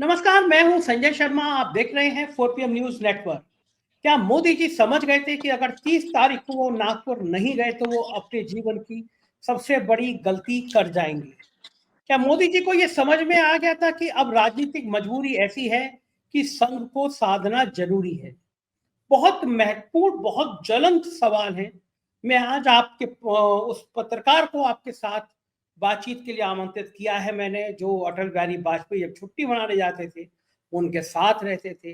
नमस्कार, मैं हूं संजय शर्मा। आप देख रहे हैं 4 PM न्यूज नेटवर्क। क्या मोदी जी समझ गए थे कि अगर 30 तारीख को वो नागपुर नहीं गए तो वो अपने जीवन की सबसे बड़ी गलती कर जाएंगे? क्या मोदी जी को ये समझ में आ गया था कि अब राजनीतिक मजबूरी ऐसी है कि संघ को साधना जरूरी है? बहुत महत्वपूर्ण, बहुत ज्वलंत सवाल है। मैं आज आपके उस पत्रकार को आपके साथ बातचीत के लिए आमंत्रित किया है मैंने, जो अटल बिहारी वाजपेयी जब छुट्टी मनाने जाते थे उनके साथ रहते थे।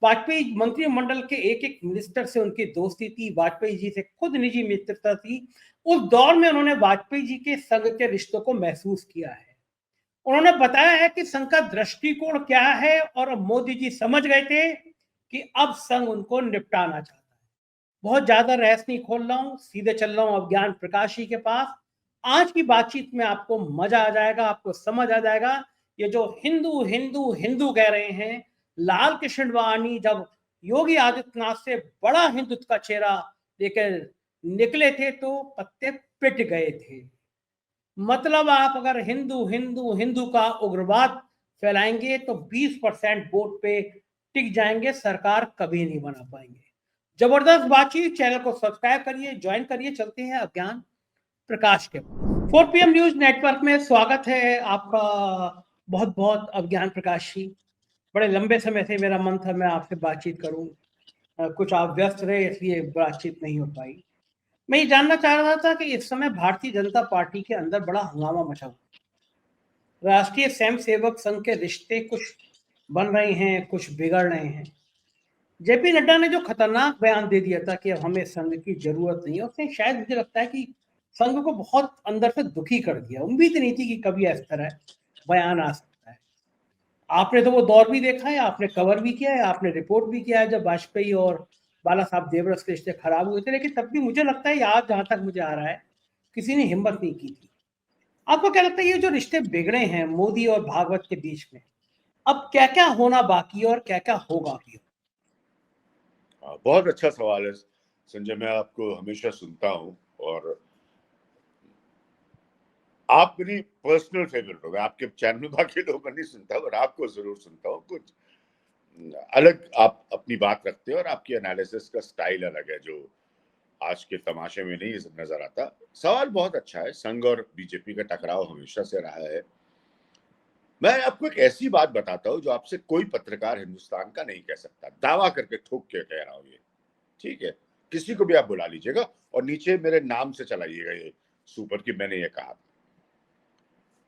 वाजपेयी मंत्रिमंडल के एक एक मिनिस्टर से उनकी दोस्ती थी, वाजपेयी जी से खुद निजी मित्रता थी। उस दौर में उन्होंने वाजपेयी जी के संघ के रिश्तों को महसूस किया है। उन्होंने बताया है कि संघ का दृष्टिकोण क्या है, और अब मोदी जी समझ गए थे कि अब संघ उनको निपटाना चाहता है। बहुत ज्यादा रहस्य नहीं खोल रहा हूं, सीधे चल रहा हूं अज्ञान प्रकाश जी के पास। आज की बातचीत में आपको मजा आ जाएगा, आपको समझ आ जाएगा। ये जो हिंदू हिंदू हिंदू कह रहे हैं, लाल कृष्ण वानी जब योगी आदित्यनाथ से बड़ा हिंदुत्व का चेहरा लेकर निकले थे तो पत्ते पिट गए थे। मतलब आप अगर हिंदू हिंदू हिंदू का उग्रवाद फैलाएंगे तो 20% वोट पे टिक जाएंगे, सरकार कभी नहीं बना पाएंगे। जबरदस्त बातचीत, चैनल को सब्सक्राइब करिए, ज्वाइन करिए। चलते हैं अज्ञान प्रकाश के 4 PM न्यूज नेटवर्क में स्वागत है आपका। बहुत बहुत अज्ञान प्रकाश जी, बड़े लंबे समय से मेरा मन था मैं आपसे बातचीत करूं। कुछ आप व्यस्त रहे इसलिए बातचीत नहीं हो पाई। मैं ये जानना चाह रहा था कि इस समय भारतीय जनता पार्टी के अंदर बड़ा हंगामा मचा हुआ है। राष्ट्रीय स्वयं सेवक संघ के रिश्ते कुछ बन रहे हैं, कुछ बिगड़ रहे हैं। जेपी नड्डा ने जो खतरनाक बयान दे दिया था कि अब हमें संघ की जरूरत नहीं है, उसने शायद मुझे लगता है कि संघ को बहुत अंदर से दुखी कर दिया। उम्मीद नहीं थी कि कभी इस तरह बयान आ सकता है। आपने तो वो दौर भी देखा है, आपने कवर भी किया है, आपने रिपोर्ट भी किया है जब वाजपेयी और बाला साहब देवरस के रिश्ते खराब हुए थे। लेकिन तब भी मुझे लगता है, याद जहां तक मुझे आ रहा है, किसी ने हिम्मत नहीं की थी। आपको क्या लगता है ये जो रिश्ते बिगड़े हैं मोदी और भागवत के बीच में, अब क्या क्या होना बाकी है और क्या क्या होगा भी? बहुत अच्छा सवाल है संजय। मैं आपको हमेशा सुनता हूं और आप मेरी पर्सनल फेवरेट हो गए। आपके चैनल में बाकी लोगों को नहीं सुनता और आपको जरूर सुनता हूँ। कुछ अलग आप अपनी बात रखते हो और आपकी एनालिसिस का स्टाइल अलग है जो आज के तमाशे में नहीं नजर आता। सवाल बहुत अच्छा है। संघ और बीजेपी का टकराव हमेशा से रहा है। मैं आपको एक ऐसी बात बताता हूँ जो आपसे कोई पत्रकार हिंदुस्तान का नहीं कह सकता। दावा करके ठोक के कह रहा हूँ ये, ठीक है? किसी को भी आप बुला लीजिएगा और नीचे मेरे नाम से चलाइएगा ये सुपर कि मैंने ये कहा था।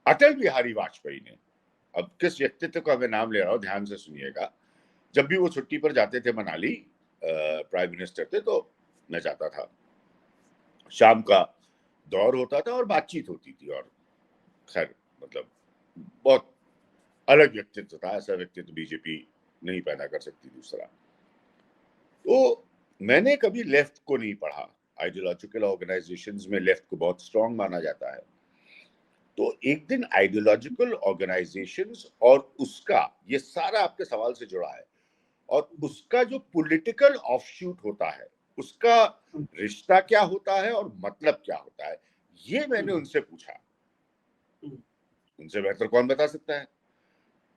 अटल बिहारी वाजपेयी ने, अब किस व्यक्तित्व का मैं नाम ले रहा हूं ध्यान से सुनिएगा, जब भी वो छुट्टी पर जाते थे मनाली, प्राइम मिनिस्टर थे, तो मैं जाता था। शाम का दौर होता था और बातचीत होती थी। और खैर मतलब बहुत अलग व्यक्तित्व था। ऐसा व्यक्तित्व बीजेपी नहीं पैदा कर सकती दूसरा। तो मैंने कभी लेफ्ट को नहीं पढ़ा। आइडियोलॉजिकल ऑर्गेनाइजेशंस में लेफ्ट को बहुत स्ट्रांग माना जाता है। तो एक दिन आइडियोलॉजिकल ऑर्गेनाइजेशंस और उसका, ये सारा आपके सवाल से जुड़ा है, और उसका जो पॉलिटिकल ऑफशूट होता है उसका रिश्ता क्या होता है और मतलब क्या होता है, ये मैंने उनसे पूछा। उनसे बेहतर कौन बता सकता है?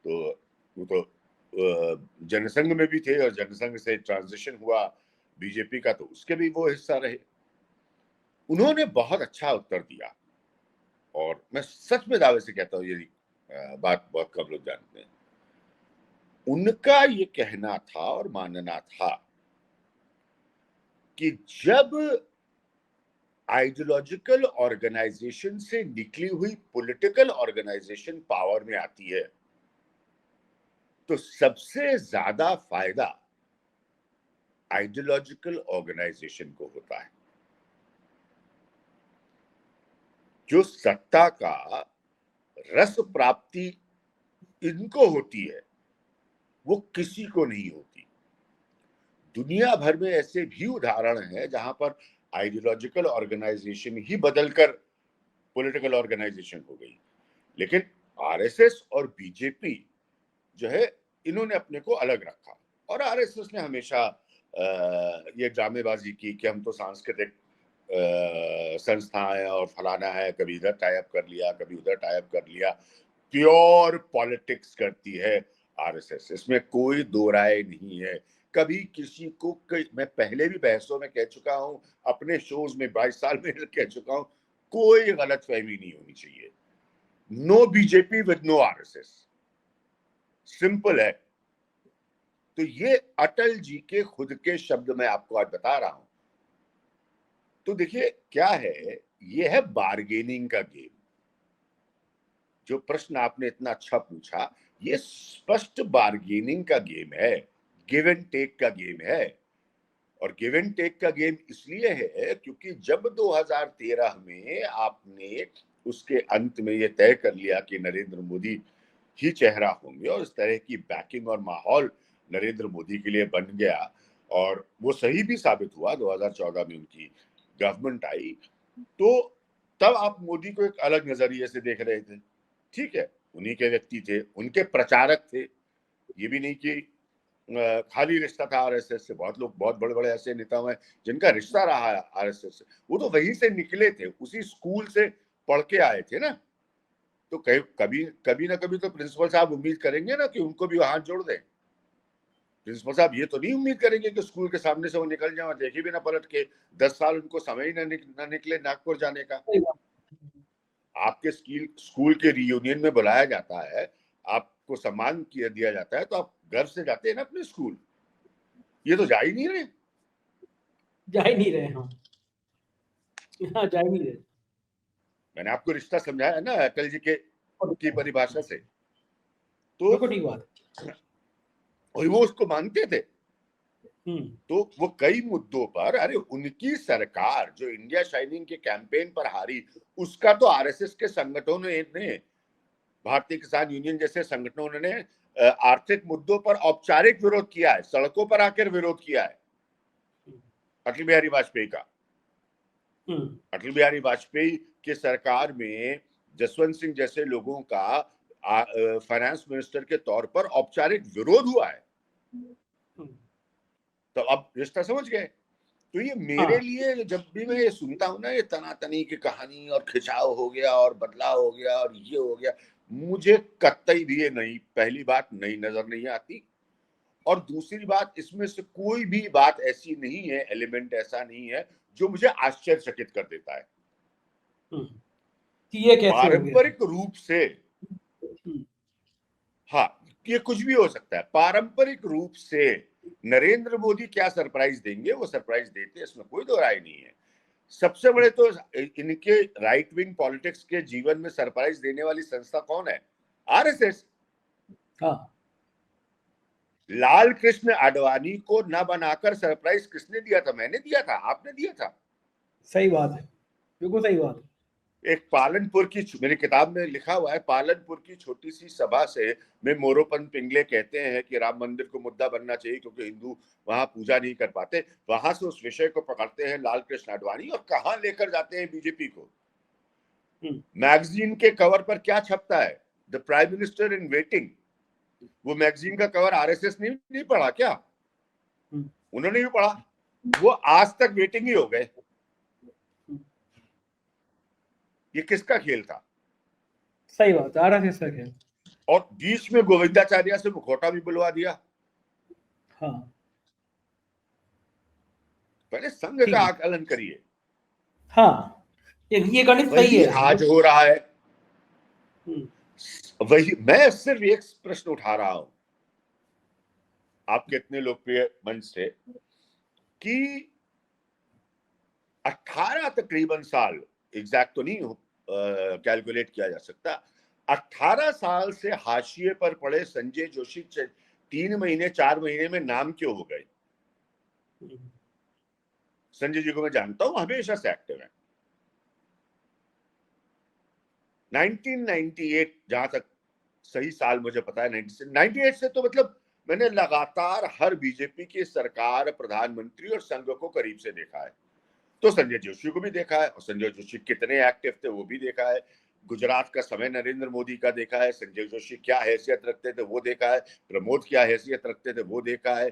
तो वो तो जनसंघ में भी थे और जनसंघ से ट्रांजिशन हुआ बीजेपी का, तो उसके भी वो हिस्सा रहे। उन्होंने बहुत अच्छा उत्तर दिया और मैं सच में दावे से कहता हूँ, ये बात बहुत कम लोग जानते हैं। उनका ये कहना था और मानना था कि जब आइडियोलॉजिकल ऑर्गेनाइजेशन से निकली हुई पॉलिटिकल ऑर्गेनाइजेशन पावर में आती है तो सबसे ज्यादा फायदा आइडियोलॉजिकल ऑर्गेनाइजेशन को होता है। जो सत्ता का रस प्राप्ति इनको होती है वो किसी को नहीं होती। दुनिया भर में ऐसे भी उदाहरण हैं जहां पर आइडियोलॉजिकल ऑर्गेनाइजेशन ही बदलकर पॉलिटिकल ऑर्गेनाइजेशन हो गई। लेकिन आरएसएस और बीजेपी जो है, इन्होंने अपने को अलग रखा। और आरएसएस ने हमेशा ये ड्रामेबाजी की कि हम तो सांस्कृतिक संस्था है और फलाना है, कभी इधर टाई अप कर लिया, कभी उधर टाई अप कर लिया। प्योर पॉलिटिक्स करती है आरएसएस, इसमें कोई दो राय नहीं है। कभी किसी को मैं पहले भी बहसों में कह चुका हूं, अपने शोज में 22 साल में कह चुका हूं, कोई गलतफहमी नहीं होनी चाहिए। No BJP with no RSS, simple है। तो ये अटल जी के खुद के शब्द मैं आपको आज बता रहा हूं। तो देखिए क्या है, ये है बार्गेनिंग का गेम। जो प्रश्न आपने इतना अच्छा पूछा, ये स्पष्ट बार्गेनिंग का गेम है, गिव एंड टेक का गेम है। और गिव एंड टेक का गेम इसलिए है क्योंकि जब 2013 में आपने उसके अंत में ये तय कर लिया कि नरेंद्र मोदी ही चेहरा होंगे और इस तरह की बैकिंग और माहौल नरेंद्र मोदी के लिए बन गया, और वो सही भी साबित हुआ, 2014 में उनकी गवर्नमेंट आई, तो तब आप मोदी को एक अलग नजरिए से देख रहे थे। ठीक है, उन्हीं के व्यक्ति थे, उनके प्रचारक थे, ये भी नहीं कि खाली रिश्ता था आरएसएस से। बहुत लोग, बहुत बड़े बड़े ऐसे नेता हैं जिनका रिश्ता रहा है आरएसएस से, वो तो वहीं से निकले थे, उसी स्कूल से पढ़ के आए थे ना। तो कभी कभी ना कभी तो प्रिंसिपल साहब उम्मीद करेंगे ना कि उनको भी हाथ जोड़ दें। प्रिंसिपल साहब ये तो नहीं उम्मीद करेंगे कि स्कूल के सामने से वो निकल जाए और देखे भी ना पलट के, 10 साल उनको समय ही ना निकले नागपुर जाने का। आपके स्कूल के रियूनियन में बुलाया जाता है, आपको सम्मान किया दिया जाता है, तो आप गर्व से जाते हैं ना अपने स्कूल। ये तो जा ही नहीं रहे, जा ही नहीं रहे। हाँ, जा ही नहीं रहे। मैंने आपको रिश्ता समझाया ना अटल जी के की परिभाषा से। तो बिल्कुल ठीक बात। और वो उसको मानते थे। तो वो कई मुद्दों पर, अरे उनकी सरकार जो इंडिया शाइनिंग के कैंपेन पर हारी, उसका तो आरएसएस के संगठनों ने, भारतीय किसान यूनियन जैसे संगठनों ने आर्थिक मुद्दों पर औपचारिक विरोध किया है, सड़कों पर आकर विरोध किया है अटल बिहारी वाजपेयी का। अटल बिहारी वाजपेयी की सरकार में जसवंत सिंह जैसे लोगों का फाइनेंस मिनिस्टर के तौर पर औपचारिक विरोध हुआ है। तो अब रिश्ता समझ गए। तो ये मेरे लिए, जब भी मैं ये सुनता हूं ना, ये तनातनी की कहानी और खिंचाव हो गया और बदलाव हो गया और ये हो गया, मुझे कतई भी ये नहीं, पहली बात नई नजर नहीं आती, और दूसरी बात, इसमें से कोई भी बात ऐसी नहीं है, एलिमेंट ऐसा नहीं है जो मुझे आश्चर्यचकित कर देता है कि ये कैसे पारंपरिक रूप से। हाँ, ये कुछ भी हो सकता है। पारंपरिक रूप से नरेंद्र मोदी क्या सरप्राइज देंगे, वो सरप्राइज देते हैं, इसमें कोई दो राय नहीं है। सबसे बड़े तो इनके राइट विंग पॉलिटिक्स के जीवन में सरप्राइज देने वाली संस्था कौन है? आरएसएस। लाल कृष्ण आडवाणी को न बनाकर सरप्राइज किसने दिया था? मैंने दिया था, आपने दिया था। सही बात है, बिल्कुल सही बात है। एक पालनपुर की, मेरी किताब में लिखा हुआ है, पालनपुर की छोटी सी सभा से में मोरोपंत पिंगले कहते हैं कि राम मंदिर को मुद्दा बनना चाहिए क्योंकि हिंदू वहां पूजा नहीं कर पाते। वहां से उस विषय को पकड़ते हैं लाल कृष्ण आडवाणी और कहां लेकर जाते हैं बीजेपी को। मैगजीन के कवर पर क्या छपता है? The prime minister in waiting. वो मैगजीन का कवर आरएसएस ने नहीं पढ़ा क्या? उन्होंने भी पढ़ा, वो आज तक वेटिंग ही हो गए। ये किसका खेल था? सही बात, आरएसएस का खेल। और बीच में गोविंदाचार्य से मुखौटा भी बुलवा दिया। पहले संघ का आकलन करिए। ये गणित सही है। आज हो रहा है वही। मैं सिर्फ एक प्रश्न उठा रहा हूं आपके इतने लोकप्रिय मंच से कि 18 तकरीबन साल, एग्जैक्ट तो नहीं कैलकुलेट किया जा सकता, 18 साल से हाशिए पर पड़े संजय जोशी 3 महीने 4 महीने में नाम क्यों हो गए? संजय जी को मैं जानता हूं, हमेशा से एक्टिव है। 1998 जहां तक सही साल मुझे पता है, 98 से तो मतलब मैंने लगातार हर बीजेपी की सरकार, प्रधानमंत्री और संघ को करीब से देखा है। तो संजय जोशी को भी देखा है, और संजय जोशी कितने एक्टिव थे वो भी देखा है। गुजरात का समय नरेंद्र मोदी का देखा है, संजय जोशी क्या हैसियत रखते थे वो देखा है, प्रमोद क्या हैसियत रखते थे वो देखा है,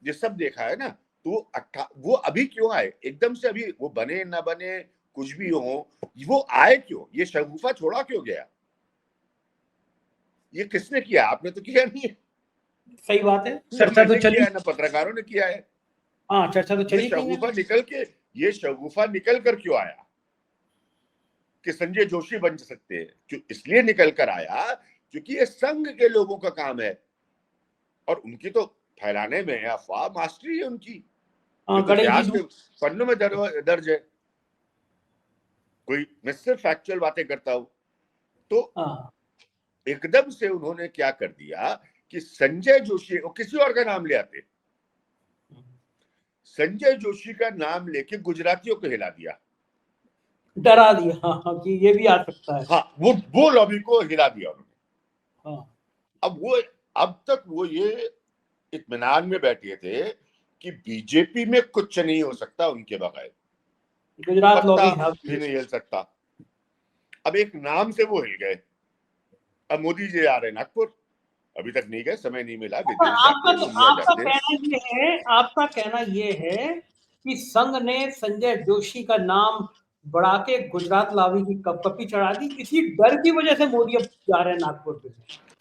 ये सब देखा है ना। तो वो अभी क्यों आए एकदम से? अभी वो बने ना बने कुछ भी हो, वो आए क्यों? ये शगुफा छोड़ा क्यों गया? ये किसने किया? आपने तो किया नहीं है। सही बात है, चर्चा तो चली है ना, पत्रकारों ने किया है। हाँ, चर्चा तो चली ये शगुफा निकल कर क्यों आया कि संजय जोशी बन सकते हैं? क्यों इसलिए निकल कर आया क्योंकि ये संघ के लोगों का काम है, और उनकी तो फैलाने में अफवाह मास्टरी है उनकी, जो तो इतिहास के पन्नों में दर्ज है। मैं सिर्फ फैक्चुअल बातें करता हूं। तो एकदम से उन्होंने क्या कर दिया कि संजय जोशी, और किसी और का नाम ले आते, संजय जोशी का नाम लेके गुजरातियों को हिला दिया, डरा दिया। हाँ, कि ये भी आ सकता है। हाँ, वो लॉबी को हिला दिया उन्होंने। हाँ। अब तक वो ये इत्मीनान में बैठे थे कि बीजेपी में कुछ नहीं हो सकता उनके बगैर, गुजरात लॉबी भी नहीं हिल सकता। अब एक नाम से वो हिल गए। अब मोदी जी आ रहे हैं नागपुर, अभी तक नहीं गए, समय नहीं मिला। आपका कहना ये है कि संघ ने संजय जोशी का नाम बढ़ा के गुजरात लॉबी की कपकपी चढ़ा दी, इसी डर की वजह से मोदी अब जा रहे हैं नागपुर पे।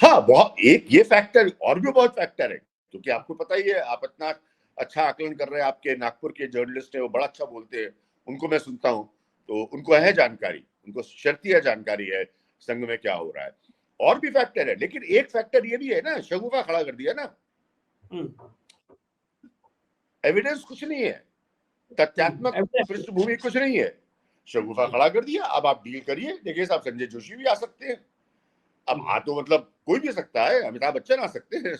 हाँ, बहुत एक ये फैक्टर, और भी बहुत फैक्टर है, क्योंकि आपको पता ही है, आप इतना अच्छा आकलन कर रहे हैं, आपके नागपुर के जर्नलिस्ट है, वो बड़ा अच्छा बोलते हैं, उनको मैं सुनता हूँ, तो उनको है जानकारी, उनको शर्तिया जानकारी है संघ में क्या हो रहा है। और भी फैक्टर है, लेकिन एक फैक्टर ये भी है ना, शगुफा खड़ा कर दिया ना, एविडेंस कुछ नहीं है, तथ्यात्मक पृष्ठभूमि कुछ नहीं है, शगुफा खड़ा कर दिया। अब आप डील करिए, देखिए साहब संजय जोशी भी आ सकते हैं। अब तो मतलब कोई भी सकता है, अमिताभ बच्चन आ सकते हैं,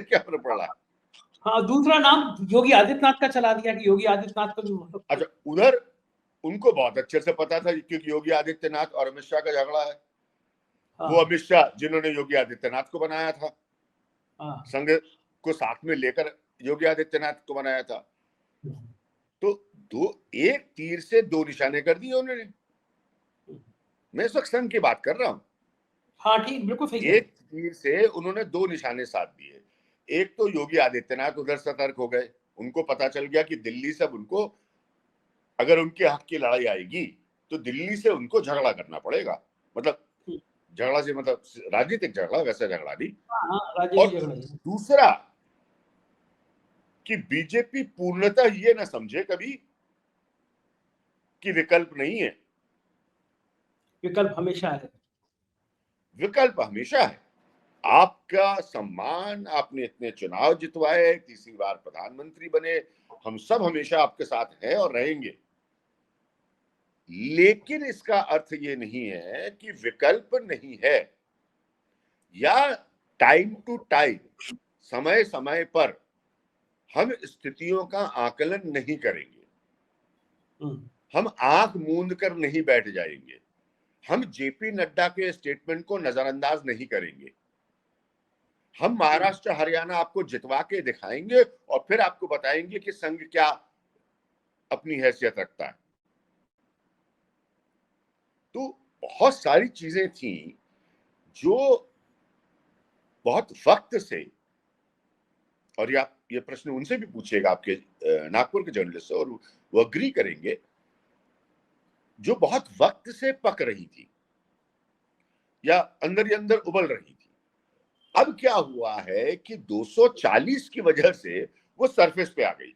क्या फर्क पड़ रहा है। हाँ, दूसरा नाम योगी आदित्यनाथ का चला दिया कि योगी आदित्यनाथ को भी। अच्छा, उधर उनको बहुत अच्छे से पता था, क्योंकि योगी आदित्यनाथ और अमित शाह का झगड़ा है। वो अमित शाह जिन्होंने योगी आदित्यनाथ को बनाया था, संघ को साथ में लेकर योगी आदित्यनाथ को बनाया था, तो एक तीर से दो निशाने कर दिए उन्होंने। मैं इस वक्त संघ की बात कर रहा हूं। हाँ, ठीक, बिल्कुल सही। एक तीर से उन्होंने दो निशाने साध दिए। एक तो योगी आदित्यनाथ उधर सतर्क हो गए, उनको पता चल गया कि दिल्ली से उनको, अगर उनके हक की लड़ाई आएगी तो दिल्ली से उनको झगड़ा करना पड़ेगा, मतलब झगड़ा से मतलब राजनीतिक झगड़ा, वैसा झगड़ा नहीं। और दूसरा कि बीजेपी पूर्णतः ये ना समझे कभी कि विकल्प नहीं है। विकल्प हमेशा है, विकल्प हमेशा है। आपका सम्मान, आपने इतने चुनाव जितवाए, तीसरी बार प्रधानमंत्री बने, हम सब हमेशा आपके साथ हैं और रहेंगे, लेकिन इसका अर्थ ये नहीं है कि विकल्प नहीं है, या टाइम टू टाइम, समय समय पर हम स्थितियों का आकलन नहीं करेंगे, हम आंख मूंद कर नहीं बैठ जाएंगे, हम जेपी नड्डा के स्टेटमेंट को नजरअंदाज नहीं करेंगे, हम महाराष्ट्र हरियाणा आपको जितवा के दिखाएंगे और फिर आपको बताएंगे कि संघ क्या अपनी हैसियत रखता है। तो बहुत सारी चीजें थी जो बहुत वक्त से, और ये प्रश्न उनसे भी पूछिएगा, आपके नागपुर के जर्नलिस्ट से, और वो अग्री करेंगे, जो बहुत वक्त से पक रही थी या अंदर ही अंदर उबल रही थी। अब क्या हुआ है कि 240 की वजह से वो सरफेस पे आ गई,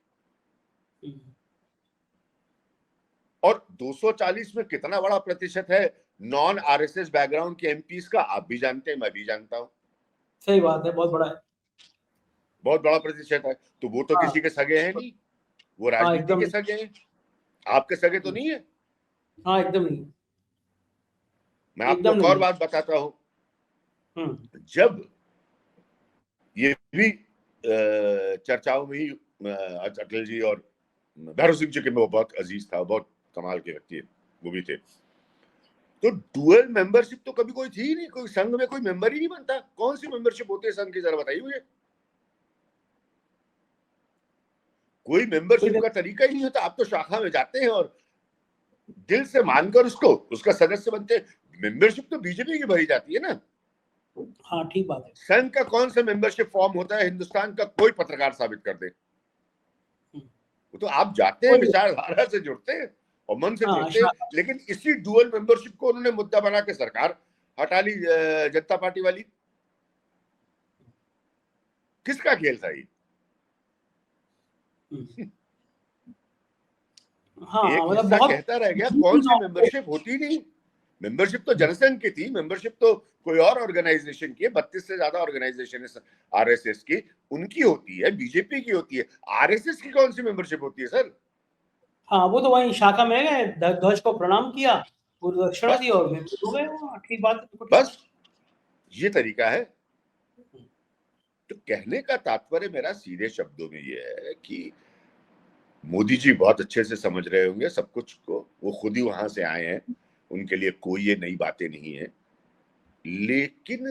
और 240 में कितना बड़ा प्रतिशत है नॉन आरएसएस बैकग्राउंड के एमपीस का, आप भी जानते हैं, मैं भी जानता हूं। सही बात है, बहुत बड़ा है, बहुत बड़ा प्रतिशत है। तो वो तो किसी के सगे हैं नहीं, वो राजनीति के सगे हैं, आपके सगे तो नहीं है। हाँ, एकदम नहीं। मैं आपको एक और बात बताता हूं, जब ये भी चर्चाओं में ही अटल जी और भैरव सिंह जी के वो बहुत अजीज था, बहुत कमाल के व्यक्ति वो भी थे, तो डुअल मेंबरशिप तो कभी कोई थी ही नहीं, कोई संघ में कोई मेंबर ही नहीं बनता। कौन सी मेंबरशिप होती है संघ की, जरा बताइए मुझे। कोई मेंबरशिप का तरीका ही नहीं होता। आप तो शाखा में जाते हैं और दिल से मानकर उसका सदस्य बनते हैं। मेंबरशिप तो बीजेपी की भरी जाती है ना। हाँ, ठीक बात है। संघ का कौन सा मेंबरशिप फॉर्म होता है हिंदुस्तान का, कोई पत्रकार साबित कर दे। तो आप जाते हैं, विचारधारा से जुड़ते हैं और मन से जुड़ते हैं, लेकिन इसी डुअल मेंबरशिप को उन्होंने मुद्दा बना के सरकार हटा ली, जनता पार्टी वाली। किसका खेल था ये? हाँ एक मतलब हिस्सा बहुत कहता रह गया, कौन सी मेंबरशिप होती नहीं। मेंबरशिप तो जनसंघ की थी, मेंबरशिप तो कोई और ऑर्गेनाइजेशन की है, 32 से ज्यादा ऑर्गेनाइजेशन है आरएसएस की, उनकी होती है, बीजेपी की होती है। आरएसएस की कौन सी मेंबरशिप होती है सर? हाँ वो तो वहीं शाखा में गए, ध्वज को प्रणाम किया, गुरुदक्षिणा बस दी और मेंबर हो गए वो, ठीक बात है। बस ये तरीका है। तो कहने का तात्पर्य मेरा सीधे शब्दों में ये है कि मोदी जी बहुत अच्छे से समझ रहे होंगे सब कुछ को, वो खुद ही वहां से आए हैं, उनके लिए कोई ये नई बातें नहीं है। लेकिन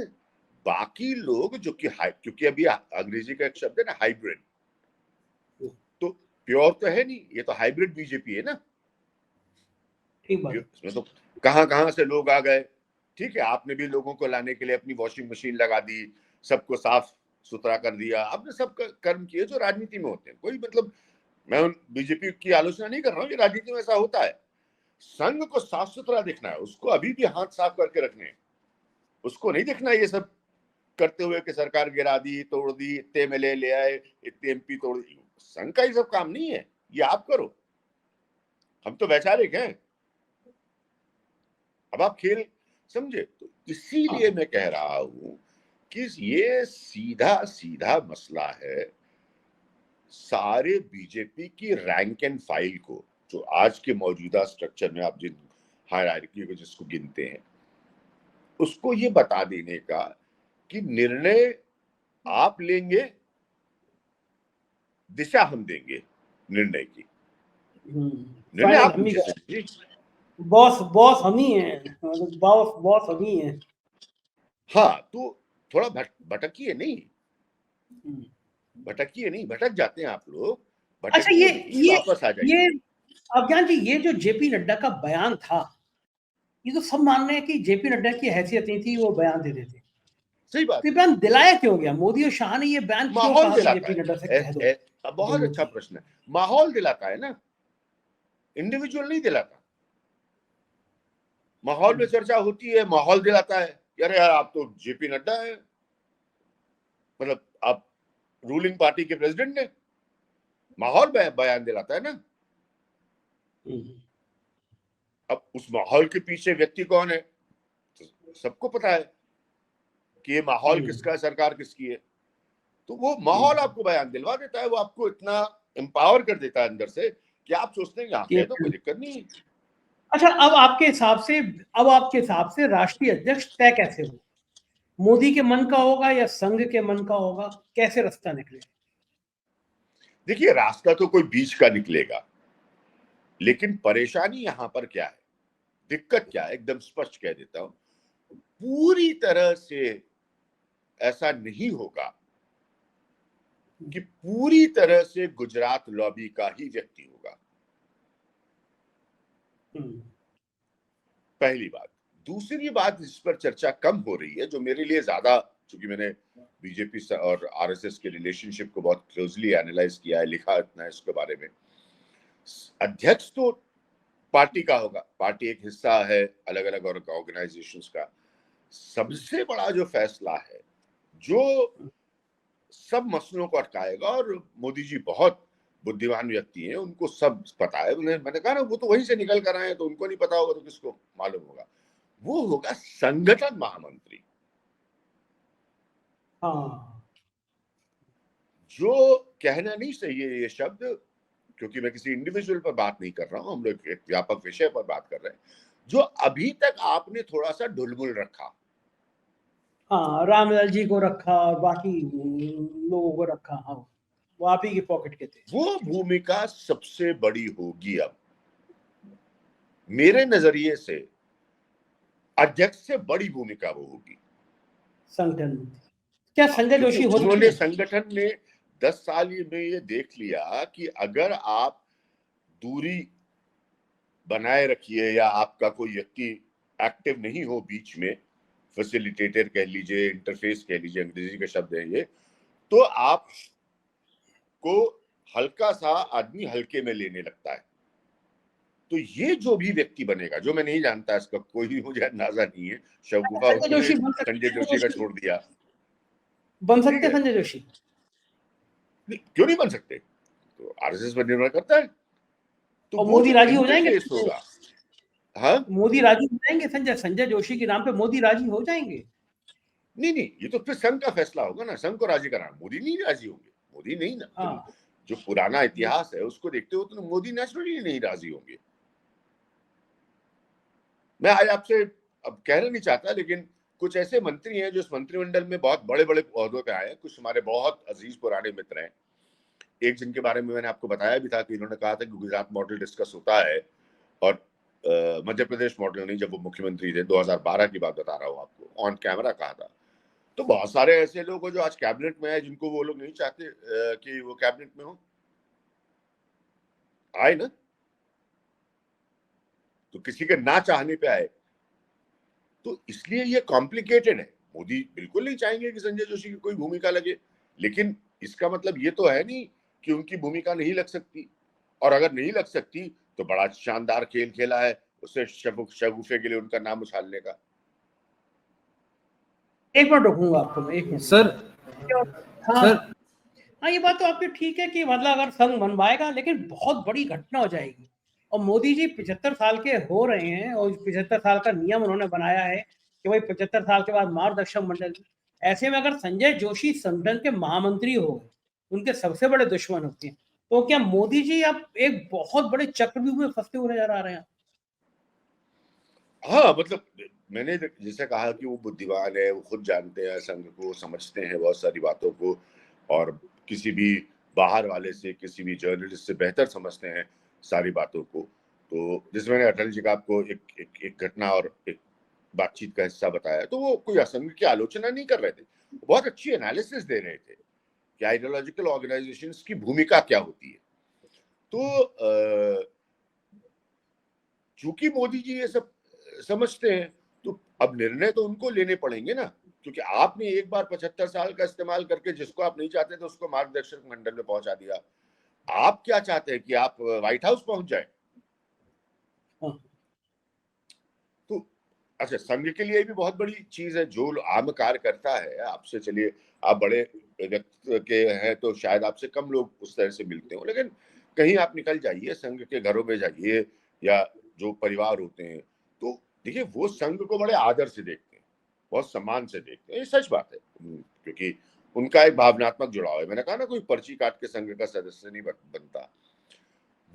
बाकी लोग जो कि क्योंकि अभी अंग्रेजी का एक शब्द है ना हाइब्रिड, तो प्योर तो है नहीं, ये तो हाइब्रिड बीजेपी है ना। ठीक बात। इसमें तो कहां से लोग आ गए। ठीक है, आपने भी लोगों को लाने के लिए अपनी वॉशिंग मशीन लगा दी, सबको साफ सुथरा कर दिया, आपने सब कर्म किए जो राजनीति में होते हैं। कोई मतलब मैं बीजेपी की आलोचना नहीं कर रहा हूँ, ये राजनीति में ऐसा होता है। संघ को साफ सुथरा दिखना है, उसको अभी भी हाथ साफ करके रखने हैं, उसको नहीं दिखना ये सब करते हुए कि सरकार गिरा दी, तोड़ दी, इतने एमएलए ले आए, इतने एमपी तोड़ दी। संघ का ये सब काम नहीं है, ये आप करो, हम तो वैचारिक हैं। अब आप खेल समझे, तो इसीलिए मैं कह रहा हूं कि ये सीधा सीधा मसला है। सारे बीजेपी की रैंक एंड फाइल को, जो आज के मौजूदा स्ट्रक्चर में आप जिन हायरार्की को जिसको गिनते हैं, उसको ये बता देने का कि निर्णय आप लेंगे, दिशा हम देंगे निर्णय की, निर्णय फाइनल आप हम ही लीजिए। बॉस बॉस हम ही हैं, बॉस बॉस हम ही हैं। हाँ, तो थोड़ा भटकिए नहीं, भटकिए नहीं, भटक जाते हैं आप लोग, अच्छा भटकिए नहीं, वापस आ जाइए। ये अज्ञान जी, ये जो जेपी नड्डा का बयान था, ये तो सब मान रहे हैं कि जेपी नड्डा की हैसियत नहीं थी वो बयान दे देते। सही बात तो है। ये बयान दिलाया क्यों गया? मोदी और शाह ने ये बयान क्यों माहौल कहा कि दिलाता जेपी नड्डा से कह दो? है, बहुत अच्छा प्रश्न है। माहौल दिलाता है ना, इंडिविजुअल नहीं दिलाता। माहौल में चर्चा होती है, माहौल दिलाता है। अरे यार, आप तो जेपी नड्डा है, मतलब आप रूलिंग पार्टी के प्रेसिडेंट ने, माहौल बयान दिलाता है ना। अब उस माहौल के पीछे व्यक्ति कौन है, तो सबको पता है कि ये माहौल किसका है, सरकार किसकी है। तो वो माहौल आपको बयान दिलवा देता है, वो आपको इतना एम्पावर कर देता है अंदर से कि आप सोचते हैं कि तो कोई दिक्कत नहीं है। अच्छा, अब आपके हिसाब से राष्ट्रीय अध्यक्ष तय कैसे हो? मोदी के मन का होगा या संघ के मन का होगा? कैसे रास्ता निकले? देखिए, रास्ता तो कोई बीच का निकलेगा, लेकिन परेशानी यहां पर क्या है, दिक्कत क्या है, एकदम स्पष्ट कह देता हूं। पूरी तरह से ऐसा नहीं होगा कि पूरी तरह से गुजरात लॉबी का ही व्यक्ति होगा, पहली बात। दूसरी बात जिस पर चर्चा कम हो रही है, जो मेरे लिए ज्यादा, चूंकि मैंने बीजेपी और आरएसएस के रिलेशनशिप को बहुत क्लोजली एनालाइज किया है, लिखा इतना है इसके बारे में। अध्यक्ष तो पार्टी का होगा, पार्टी एक हिस्सा है अलग अलग ऑर्गेनाइजेशंस का। सबसे बड़ा जो फैसला है, जो सब मसलों को अटकाएगा, और मोदी जी बहुत बुद्धिमान व्यक्ति हैं, उनको सब पता है। मैंने कहा ना, वो तो वहीं से निकल कर आए हैं, तो उनको नहीं पता होगा तो किसको मालूम होगा। वो होगा संगठन महामंत्री। हाँ, जो कहना नहीं सही है ये शब्द, क्योंकि मैं किसी इंडिविजुअल पर बात नहीं कर रहा हूं, हम लोग एक व्यापक विषय पर बात कर रहे हैं। जो अभी तक आपने थोड़ा सा ढुलमुल रखा, हाँ, रामलाल जी को रखा और बाकी लोगों को रखा, हाँ, वो आप ही की पॉकेट के थे। वो भूमिका सबसे बड़ी होगी। अब मेरे नजरिए से अध्यक्ष से बड़ी भूमिका वो होगी संगठन में क्या संजय जोशी हो सकते उन्होंने हैं? संगठन ने 10 साल में ये देख लिया कि अगर आप दूरी बनाए रखिए, या आपका कोई व्यक्ति एक्टिव नहीं हो बीच में, फैसिलिटेटर कह लीजिए, इंटरफेस कह लीजिए, अंग्रेजी का शब्द है ये, तो आप को हल्का सा आदमी हल्के में लेने लगता है। तो ये जो भी व्यक्ति बनेगा, जो मैं नहीं जानता, इसका कोई मुझे अंदाजा नहीं है, शवगुफा संजय उन्होंने जोशी बन सकते संजय हैं, जोशी का छोड़ दिया। बन ठीक सकते हैं है, संजय जोशी। क्यों नहीं बन सकते? तो आरएसएस पर निर्भर करता है। तो और वो मोदी जो राजी हो जाएंगे? इंटरफेस होगा, हाँ मोदी राजी हो जाएंगे संजय जोशी के नाम पे? मोदी राजी हो जाएंगे? नहीं नहीं, ये तो फिर संघ का फैसला होगा ना, संघ को राजी कराना। मोदी नहीं राजी होंगे, मोदी नहीं ना, तुम हाँ, जो पुराना इतिहास है उसको देखते हो तो मोदी नेचुरली नहीं राजी होंगे। मैं आज आपसे अब कहना नहीं चाहता, लेकिन कुछ ऐसे मंत्री हैं जो इस मंत्रिमंडल में बहुत बड़े बड़े ओहदों पे आए हैं, कुछ हमारे बहुत अजीज पुराने मित्र हैं। एक जिनके बारे में मैंने आपको बताया भी था कि इन्होंने कहा था कि गुजरात मॉडल डिस्कस होता है, और मध्य प्रदेश मॉडल नहीं, जब वो मुख्यमंत्री थे 2012 की बात बता रहा हूँ आपको, ऑन कैमरा कहा था। तो बहुत सारे ऐसे लोग हैं जो आज कैबिनेट में है, जिनको वो लोग नहीं चाहते कि वो कैबिनेट में हो, आए ना, तो किसी के ना चाहने पे आए। तो इसलिए ये कॉम्प्लिकेटेड है। मोदी बिल्कुल नहीं चाहेंगे कि संजय जोशी की कोई भूमिका लगे, लेकिन इसका मतलब ये तो है नहीं कि उनकी भूमिका नहीं लग सकती। और अगर नहीं लग सकती तो बड़ा शानदार खेल खेला है उससे शगुफे के लिए उनका नाम उछालने का। एक मिनट रुकूंगा आपको मैं, एक मिनट सर। हाँ सर हाँ, ये बात तो आपकी ठीक है कि मतलब अगर संघ बनवाएगा, लेकिन बहुत बड़ी घटना हो जाएगी। और मोदी जी 75 साल के हो रहे हैं, और 75 साल का नियम उन्होंने बनाया है कि भाई 75 साल के बाद मार्गदर्शक मंडल। ऐसे में अगर संजय जोशी संगठन के महामंत्री हो गए, उनके सबसे बड़े दुश्मन होते हैं, तो क्या मोदी जी अब एक बहुत बड़े चक्रव्यूह में फंसते हुए नजर आ रहे हैं? हाँ मतलब मैंने जैसे कहा कि वो बुद्धिमान है, वो खुद जानते हैं संघ को, समझते हैं बहुत सारी बातों को, और किसी भी बाहर वाले से, किसी भी जर्नलिस्ट से बेहतर समझते हैं सारी बातों को। तो जिसमें मैंने अटल जी का आपको एक घटना और एक बातचीत का हिस्सा बताया, तो वो कोई असंघ की आलोचना नहीं कर रहे थे, बहुत अच्छी एनालिसिस दे रहे थे कि आइडियोलॉजिकल ऑर्गेनाइजेशंस की भूमिका क्या होती है। तो चूंकि मोदी जी ये सब समझते हैं, तो अब निर्णय तो उनको लेने पड़ेंगे ना, क्योंकि आपने एक बार 75 साल का इस्तेमाल करके जिसको आप नहीं चाहते थे उसको मार्गदर्शक मंडल में पहुंचा दिया। आप क्या चाहते हैं कि आप व्हाइट हाउस पहुंच जाए? हाँ। तो अच्छा, संघ के लिए भी बहुत बड़ी चीज है, जो आम कार्य करता है आपसे, चलिए आप बड़े व्यक्ति के हैं तो शायद आपसे कम लोग उस तरह से मिलते हो, लेकिन कहीं आप निकल जाइए, संघ के घरों में जाइए, या जो परिवार होते हैं, तो देखिए वो संघ को बड़े आदर से देखते हैं, बहुत सम्मान से देखते हैं। ये सच बात है, क्योंकि उनका एक भावनात्मक जुड़ाव है। मैंने कहा ना, कोई पर्ची काट के संघ का सदस्य नहीं बनता।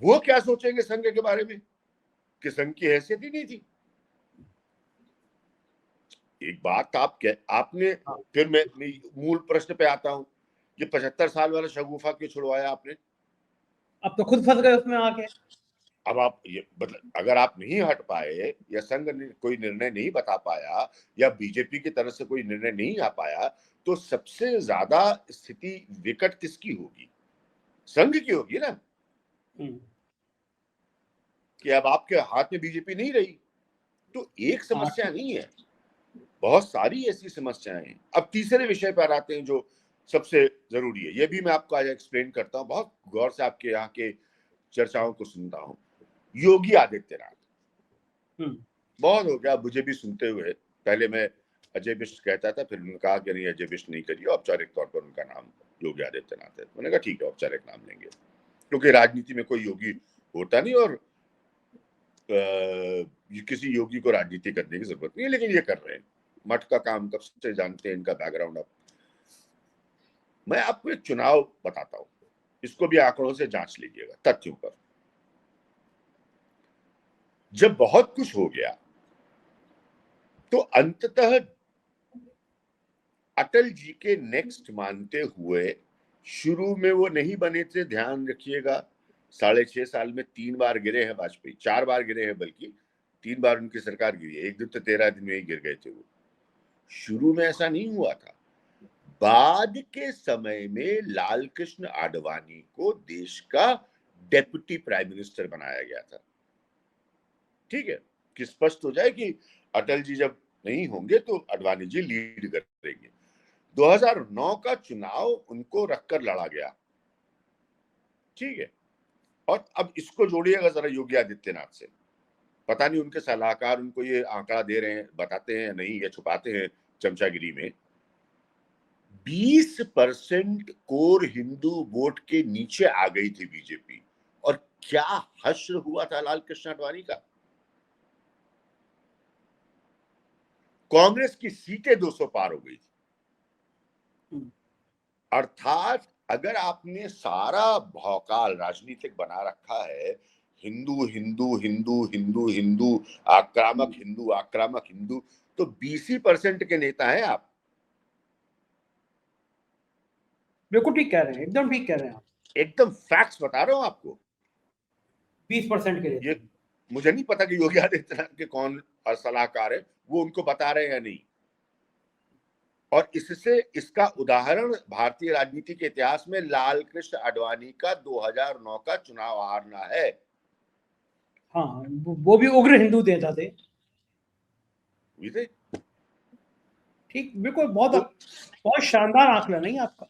वो क्या सोचेंगे संघ के बारे में कि संघ की हैसियत ही नहीं थी? एक बात आपने, फिर मैं मूल प्रश्न पे आता हूं, ये 75 साल वाला शगुफा क्यों छुड़वाया आपने? अब तो खुद फंस गए उसमें आके। अब आप ये मतलब, अगर आप नहीं हट पाए, या संघ ने कोई निर्णय नहीं बता पाया, या बीजेपी की तरफ से कोई निर्णय नहीं आ पाया, तो सबसे ज्यादा स्थिति विकट किसकी होगी? संघ की होगी ना, कि अब आपके हाथ में बीजेपी नहीं रही। तो एक समस्या नहीं है, बहुत सारी ऐसी समस्याएं हैं। अब तीसरे विषय पर आते हैं जो सबसे जरूरी है, ये भी मैं आपको आज एक्सप्लेन करता हूं, बहुत गौर से आपके यहाँ के चर्चाओं को सुनता हूं। योगी आदित्यनाथ, बहुत हो गया मुझे भी सुनते हुए। पहले मैं अजय बिष्ट कहता था, फिर उन्होंने कहा कि नहीं, अजय बिष्ट नहीं करिए, औपचारिक तौर पर उनका नाम योगी आदित्यनाथ है। मैंने कहा ठीक है, औपचारिक नाम लेंगे, क्योंकि राजनीति में कोई योगी होता नहीं, और किसी योगी को राजनीति करने की जरूरत नहीं है, लेकिन ये कर रहे हैं। मठ का काम कब से जानते हैं, इनका बैकग्राउंड। अब मैं आपको एक चुनाव बताता हूं, इसको भी आंकड़ों से जांच लीजिएगा, तथ्यों पर। जब बहुत कुछ हो गया तो अंततः अटल जी के नेक्स्ट मानते हुए, शुरू में वो नहीं बने थे, ध्यान रखिएगा, 6.5 साल में 3 बार गिरे हैं वाजपेयी, 4 बार गिरे हैं, बल्कि 3 बार उनकी सरकार गिरी है, एक दिन तो 13 दिन में ही गिर गए थे वो। शुरू में ऐसा नहीं हुआ था। बाद के समय में लाल कृष्ण आडवाणी को देश का डेप्यूटी प्राइम मिनिस्टर बनाया गया था। ठीक है, कि स्पष्ट हो जाए कि अटल जी जब नहीं होंगे तो आडवाणी जी लीड करेंगे। 2009 का चुनाव उनको रखकर लड़ा गया। ठीक है, और अब इसको जोड़िएगा जरा योगी आदित्यनाथ से। पता नहीं उनके सलाहकार उनको ये आंकड़ा दे रहे हैं, बताते हैं या नहीं, या छुपाते हैं चमचागिरी में। 20% कोर हिंदू वोट के नीचे आ गई थी बीजेपी, और क्या हश्र हुआ था लाल कृष्ण आडवाणी का। कांग्रेस की सीटें 200 पार हो गई थी। अर्थात अगर आपने सारा भौकाल राजनीतिक बना रखा है, हिंदू हिंदू हिंदू हिंदू हिंदू आक्रामक हिंदू आक्रामक हिंदू, तो 20% के नेता हैं आप। बिल्कुल ठीक कह रहे हैं, एकदम ठीक कह रहे हैं आप। एकदम फैक्ट्स बता रहा हूं आपको। 20% के लिए ये मुझे नहीं पता कि योगी आदित्यनाथ के कौन सलाहकार है, वो उनको बता रहे हैं या नहीं। और इससे इसका उदाहरण भारतीय राजनीति के इतिहास में लाल कृष्ण आडवाणी का 2009 का चुनाव हारना है। हाँ, वो भी उग्र हिंदू नेता थे। ठीक, बिल्कुल, बहुत शानदार आंकड़ा नहीं आपका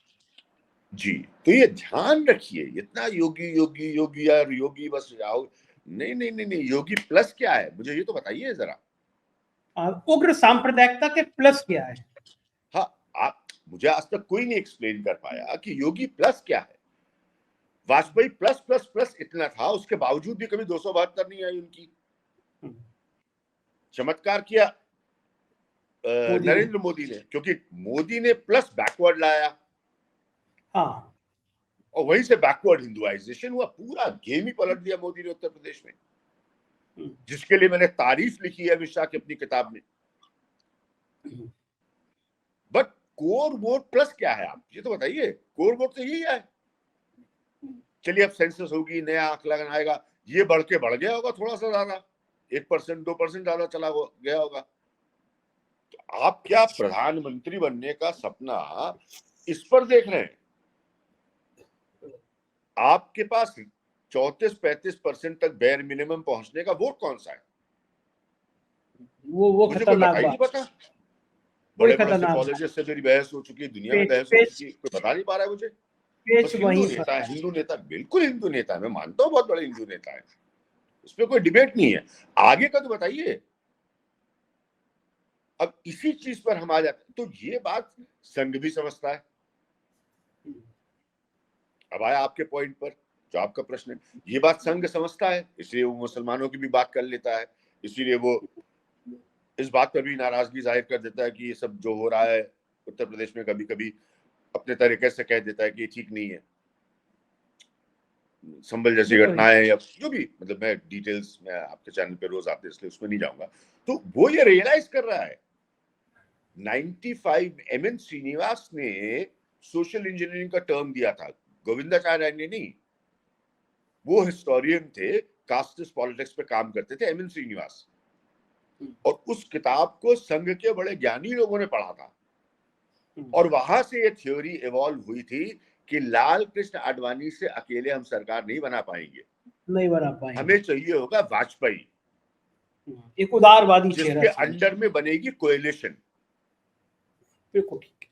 जी। तो ये ध्यान रखिए, इतना योगी योगी योगी यार, योगी बस राहुल, नहीं नहीं नहीं नहीं, योगी प्लस क्या है मुझे ये तो बताइए जरा। उग्र सांप्रदायिकता के प्लस क्या है? हाँ, आप मुझे आज तक कोई नहीं एक्सप्लेन कर पाया कि योगी प्लस क्या है। वाजपेयी प्लस प्लस प्लस इतना था, उसके बावजूद भी कभी 272 नहीं आई उनकी। चमत्कार किया नरेंद्र मोदी ने, क्योंकि मोदी ने प्लस बैकवर्ड लाया। हाँ, और वहीं से बैकवर्ड हिंदुआइजेशन हुआ, पूरा गेम ही पलट दिया मोदी ने उत्तर प्रदेश में, जिसके लिए मैंने तारीफ लिखी है अमित शाह की अपनी किताब में। बट कोर वोट प्लस क्या है, आप ये तो बताइए। कोर वोट तो यही है। चलिए अब सेंसस होगी, नया आंकड़ा आएगा, ये बढ़ गया होगा थोड़ा सा ज्यादा, 1% 2% ज्यादा चला गया होगा। तो आप क्या प्रधानमंत्री बनने का सपना इस पर देख रहे हैं? आपके पास 34-35% तक बेयर मिनिमम पहुंचने का वोट कौन सा है? वो मुझे कोई बता ही नहीं पता। बड़े बड़े कॉलेजेस से मेरी बहस हो चुकी है, दुनिया में बहस हो चुकी है, कोई बता नहीं पा रहा है मुझे। बस हिंदू नेता है, हिंदू नेता, बिल्कुल हिंदू नेता है, मैं मानता हूँ बहुत बड़े हिंदू नेता है, उसमें कोई डिबेट नहीं है। आगे का तो बताइए। अब इसी चीज पर हम आ जाते हैं, तो ये बात संघ भी समझता है। अब आया आपके पॉइंट पर, जो आपका प्रश्न है, ये बात संघ समझता है, इसलिए वो मुसलमानों की भी बात कर लेता है, इसीलिए वो इस बात पर भी नाराजगी जाहिर कर देता है कि ये सब जो हो रहा है उत्तर प्रदेश में, कभी कभी अपने तरीके से कह देता है कि ये ठीक नहीं है। संभल जैसी घटनाएं या जो भी, मतलब मैं डिटेल्स में आपके चैनल पे रोज आते हैं इसलिए उसमें नहीं जाऊंगा। तो वो ये रियलाइज कर रहा है। 95 एमएन श्रीनिवास ने सोशल इंजीनियरिंग का टर्म दिया था, गोविंदाचार्य ने नहीं। वो हिस्टोरियन थे, कास्टिस्ट पॉलिटिक्स पे काम करते थे, एमएन श्रीनिवास। और उस किताब को संघ के बड़े ज्ञानी लोगों ने पढ़ा था, और वहां से ये थ्योरी इवॉल्व हुई थी कि लाल कृष्ण आडवाणी से अकेले हम सरकार नहीं बना पाएंगे, हमें चाहिए होगा वाजपेयी, एक उदारवादी, जिसके अंडर में बनेगी कोएलिशन, बिल्कुल ठीक,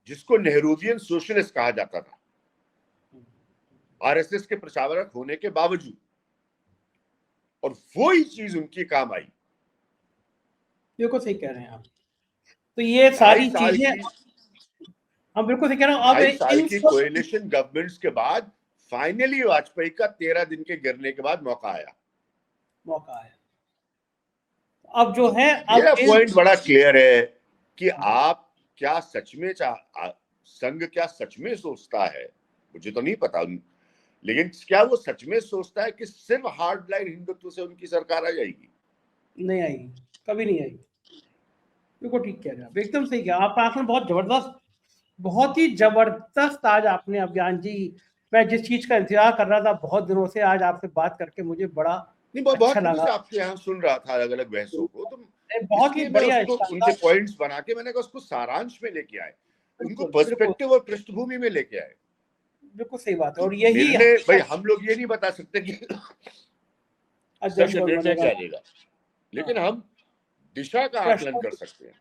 जिसको नेहरूवियन सोशलिस्ट कहा जाता था आरएसएस के प्रचारक होने के बावजूद। और वो ही चीज उनकी काम आई। बिल्कुल सही कह रहे हैं आप। तो ये सारी चीजें, हम बिल्कुल सही कह रहे हैं। अब साल की कोएलिशन गवर्नमेंट्स के बाद फाइनली वाजपेयी का 13 दिन के गिरने के बाद मौका आया। अब जो है, मेरा पॉइंट बड़ा क्लियर है कि आप क्या सच में संघ क्या सच में सोचता है, मुझे तो नहीं पता, लेकिन क्या वो सच में सोचता है कि सिर्फ हार्ड लाइन हिंदुत्व से उनकी सरकार आ जाएगी? नहीं आएगी, कभी नहीं आएगी। बिल्कुल ठीक कह रहे हैं आप, एकदम सही कहा आपका आंकड़ा। बहुत जबरदस्त, बहुत ही जबरदस्त आज आपने, अभियान जी, मैं जिस चीज का इंतजार कर रहा था बहुत दिनों से, आज आपसे बात करके मुझे बड़ा अच्छा लगा। आपके यहाँ सुन रहा था अलग अलग बहसों को, तो बहुत ही बढ़िया उनके पॉइंट्स बना के मैंने कहा उसको सारांश में लेके आए, उनको पर्सपेक्टिव और पृष्ठभूमि में लेके आए। बिल्कुल सही बात है। और यही भाई, हम लोग ये नहीं बता सकते कि निर्णय क्या लेगा, लेकिन हम दिशा का आकलन कर सकते हैं।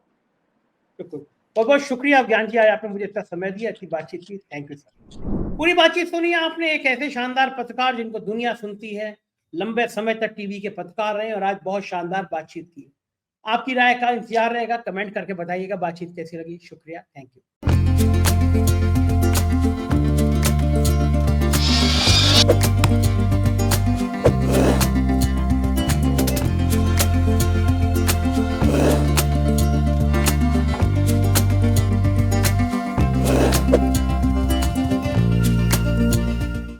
बिल्कुल, बहुत बहुत शुक्रिया ज्ञान जी, आज आपने मुझे इतना समय दिया, अच्छी बातचीत की, थैंक यू सर। पूरी बातचीत सुनी आपने, एक ऐसे शानदार पत्रकार जिनको दुनिया सुनती है, लंबे समय तक टीवी के पत्रकार रहे और आज बहुत शानदार बातचीत की। आपकी राय का इंतजार रहेगा, कमेंट करके बताइएगा बातचीत कैसी लगी। शुक्रिया, थैंक यू।